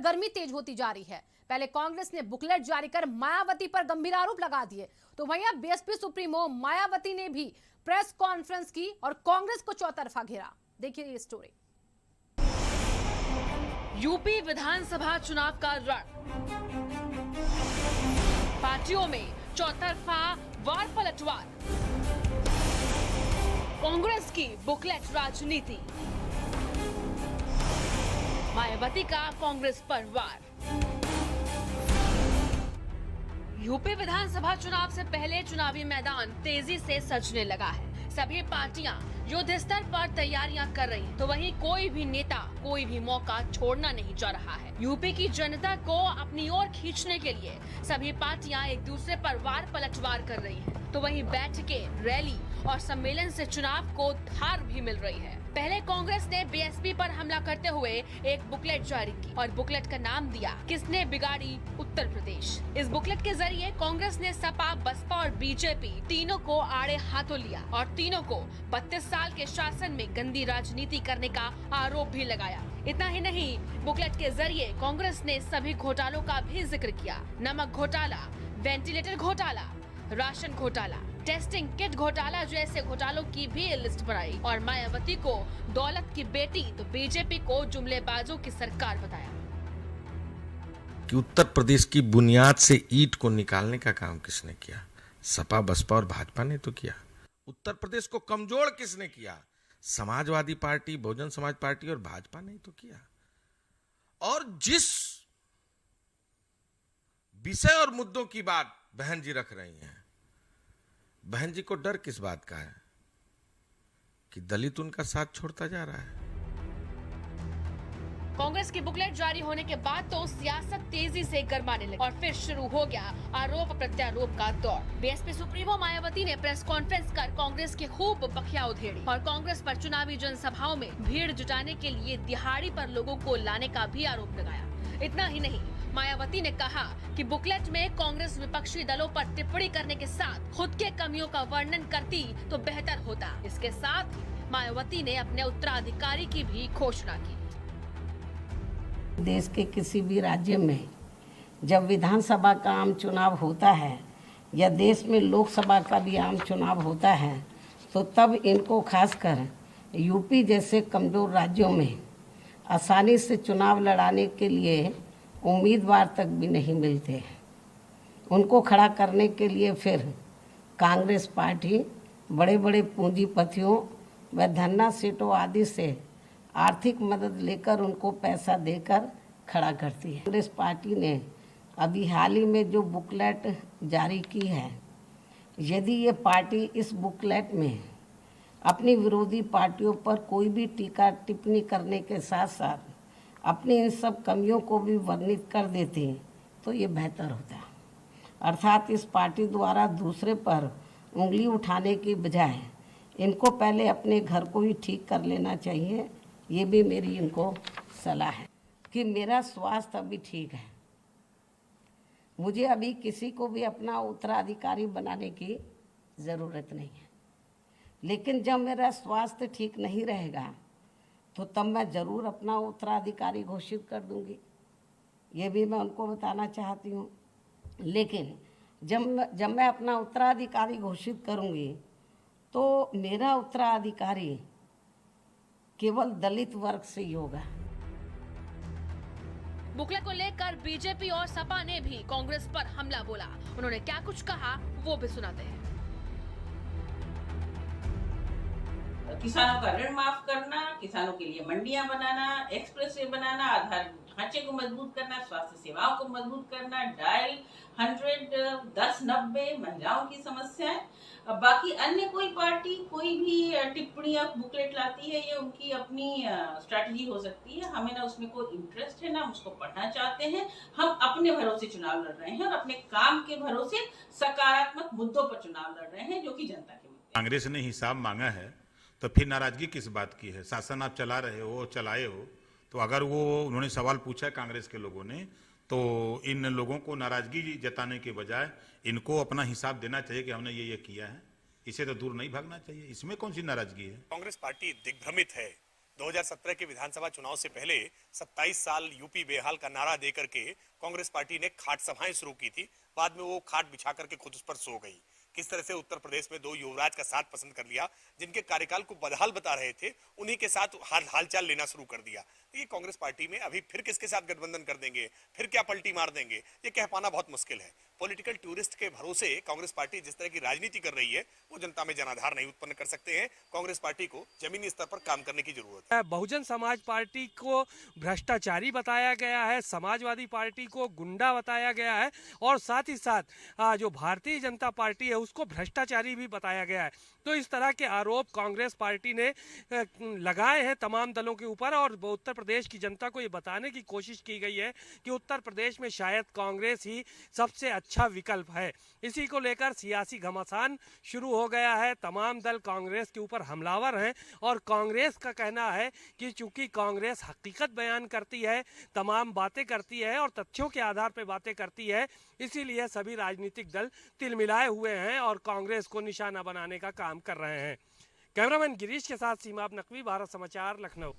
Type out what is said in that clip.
सरगर्मी तेज होती जा रही है। पहले कांग्रेस ने बुकलेट जारी कर मायावती पर गंभीर आरोप लगा दिए, तो वहीं अब बीएसपी सुप्रीमो मायावती ने भी प्रेस कॉन्फ्रेंस की और कांग्रेस को चौतरफा घेरा। देखिए ये स्टोरी। यूपी विधानसभा चुनाव का रण, पार्टियों में चौतरफा वार पलटवार, कांग्रेस की बुकलेट राजनीति, मायावती का कांग्रेस पर वार। यूपी विधानसभा चुनाव से पहले चुनावी मैदान तेजी से सजने लगा है। सभी पार्टियां युद्ध स्तर पर तैयारियां कर रही हैं, तो वहीं कोई भी नेता कोई भी मौका छोड़ना नहीं चाह रहा है। यूपी की जनता को अपनी ओर खींचने के लिए सभी पार्टियां एक दूसरे पर वार पलटवार कर रही हैं, तो वहीं बैठकें, रैली और सम्मेलन से चुनाव को धार भी मिल रही है। पहले कांग्रेस ने बीएसपी पर हमला करते हुए एक बुकलेट जारी की और बुकलेट का नाम दिया किसने बिगाड़ी उत्तर प्रदेश। इस बुकलेट के जरिए कांग्रेस ने सपा, बसपा और बीजेपी तीनों को आड़े हाथों लिया और तीनों को 32 साल के शासन में गंदी राजनीति करने का आरोप भी लगाया। इतना ही नहीं, बुकलेट के जरिए कांग्रेस ने सभी घोटालों का भी जिक्र किया। नमक घोटाला, वेंटिलेटर घोटाला, राशन घोटाला, टेस्टिंग किट घोटाला जैसे घोटालों की भी लिस्ट बनाई और मायावती को दौलत की बेटी तो बीजेपी को जुमलेबाजों की सरकार बताया। कि उत्तर प्रदेश की बुनियाद से ईंट को निकालने का काम किसने किया? सपा, बसपा और भाजपा ने तो किया। उत्तर प्रदेश को कमजोर किसने किया? समाजवादी पार्टी, बहुजन समाज पार्टी और भाजपा ने तो किया। और जिस विषय और मुद्दों की बात बहन जी रख रही हैं, बहन जी को डर किस बात का है कि दलित उनका साथ छोड़ता जा रहा है? कांग्रेस की बुकलेट जारी होने के बाद तो सियासत तेजी से गरमाने लगी और फिर शुरू हो गया आरोप प्रत्यारोप का दौर। बीएसपी सुप्रीमो मायावती ने प्रेस कॉन्फ्रेंस कर कांग्रेस की खूब बखिया उधेड़ी और कांग्रेस पर चुनावी जनसभाओं में भीड़ जुटाने के लिए दिहाड़ी पर लोगों को लाने का भी आरोप लगाया। इतना ही नहीं, मायावती ने कहा कि बुकलेट में कांग्रेस विपक्षी दलों पर टिप्पणी करने के साथ खुद के कमियों का वर्णन करती तो बेहतर होता। इसके साथ ही मायावती ने अपने उत्तराधिकारी की भी घोषणा की। देश के किसी भी राज्य में जब विधानसभा का आम चुनाव होता है या देश में लोकसभा का भी आम चुनाव होता है, तो तब इनको खासकर यूपी जैसे कमजोर राज्यों में आसानी से चुनाव लड़ाने के लिए उम्मीदवार तक भी नहीं मिलते। उनको खड़ा करने के लिए फिर कांग्रेस पार्टी बड़े बड़े पूंजीपतियों व धन्ना सेठों आदि से आर्थिक मदद लेकर उनको पैसा देकर खड़ा करती है। कांग्रेस पार्टी ने अभी हाल ही में जो बुकलेट जारी की है, यदि ये पार्टी इस बुकलेट में अपनी विरोधी पार्टियों पर कोई भी टीका टिप्पणी करने के साथ साथ अपनी इन सब कमियों को भी वर्णित कर देती तो ये बेहतर होता। अर्थात इस पार्टी द्वारा दूसरे पर उंगली उठाने की बजाय इनको पहले अपने घर को ही ठीक कर लेना चाहिए। ये भी मेरी इनको सलाह है कि मेरा स्वास्थ्य अभी ठीक है, मुझे अभी किसी को भी अपना उत्तराधिकारी बनाने की ज़रूरत नहीं है, लेकिन जब मेरा स्वास्थ्य ठीक नहीं रहेगा तो तब मैं ज़रूर अपना उत्तराधिकारी घोषित कर दूंगी। ये भी मैं उनको बताना चाहती हूँ। लेकिन जब मैं अपना उत्तराधिकारी घोषित करूंगी तो मेरा उत्तराधिकारी केवल दलित वर्ग से ही होगा। बुकलेट को लेकर बीजेपी और सपा ने भी कांग्रेस पर हमला बोला। उन्होंने क्या कुछ कहा वो भी सुनाते हैं। किसानों का ऋण माफ करना, किसानों के लिए मंडियां बनाना, एक्सप्रेसवे बनाना, आधार ढांचे को मजबूत करना, स्वास्थ्य सेवाओं को मजबूत करना, डायल 100 1090 महिलाओं की समस्याएं। बाकी अन्य कोई पार्टी कोई भी टिप्पणी या बुकलेट लाती है, ये उनकी अपनी स्ट्रैटेजी हो सकती है। हमें ना उसमें कोई इंटरेस्ट है, ना हम उसको पढ़ना चाहते हैं। हम अपने भरोसे चुनाव लड़ रहे हैं और अपने काम के भरोसे सकारात्मक मुद्दों पर चुनाव लड़ रहे हैं, जो कि जनता के मुद्दे। कांग्रेस ने हिसाब मांगा है तो फिर नाराजगी किस बात की है? शासन आप चला रहे हो, चलाए हो, तो अगर वो उन्होंने सवाल पूछा है कांग्रेस के लोगों ने, तो इन लोगों को नाराजगी जताने के बजाय इनको अपना हिसाब देना चाहिए कि हमने ये किया है। इसे तो दूर नहीं भागना चाहिए। इसमें कौन सी नाराजगी है? कांग्रेस पार्टी दिग्भ्रमित है 2017 के विधानसभा चुनाव से पहले 27 साल यूपी बेहाल का नारा देकर के कांग्रेस पार्टी ने खाट सभाएं शुरू की थी। बाद में वो खाट बिछा करके खुद उस पर सो गई। किस तरह से उत्तर प्रदेश में दो युवराज का साथ पसंद कर लिया, जिनके कार्यकाल को बदहाल बता रहे थे, उन्हीं के साथ हालचाल लेना शुरू कर दिया। ये कांग्रेस पार्टी में अभी फिर किसके साथ गठबंधन कर देंगे, फिर क्या पलटी मार देंगे, ये कह पाना बहुत मुश्किल है। पॉलिटिकल टूरिस्ट के भरोसे कांग्रेस पार्टी जिस तरह की राजनीति कर रही है, वो जनता में जनाधार नहीं उत्पन्न कर सकते हैं। कांग्रेस पार्टी को जमीनी स्तर पर काम करने की जरूरत है। बहुजन समाज पार्टी को भ्रष्टाचारी बताया गया है, समाजवादी पार्टी को गुंडा बताया गया है और साथ ही साथ जो भारतीय जनता पार्टी है उसको भ्रष्टाचारी भी बताया गया है। तो इस तरह के आरोप कांग्रेस पार्टी ने लगाए हैं तमाम दलों के ऊपर और उत्तर प्रदेश की जनता को ये बताने की कोशिश की गई है कि उत्तर प्रदेश में शायद कांग्रेस ही सबसे अच्छा विकल्प है। इसी को लेकर सियासी घमासान शुरू हो गया है। तमाम दल कांग्रेस के ऊपर हमलावर हैं और कांग्रेस का कहना है कि चूंकि कांग्रेस हकीकत बयान करती है, तमाम बातें करती है और तथ्यों के आधार पर बातें करती है, इसीलिए सभी राजनीतिक दल तिलमिलाए हुए हैं और कांग्रेस को निशाना बनाने का काम कर रहे हैं। कैमरामैन गिरीश के साथ सीमा नकवी, भारत समाचार, लखनऊ।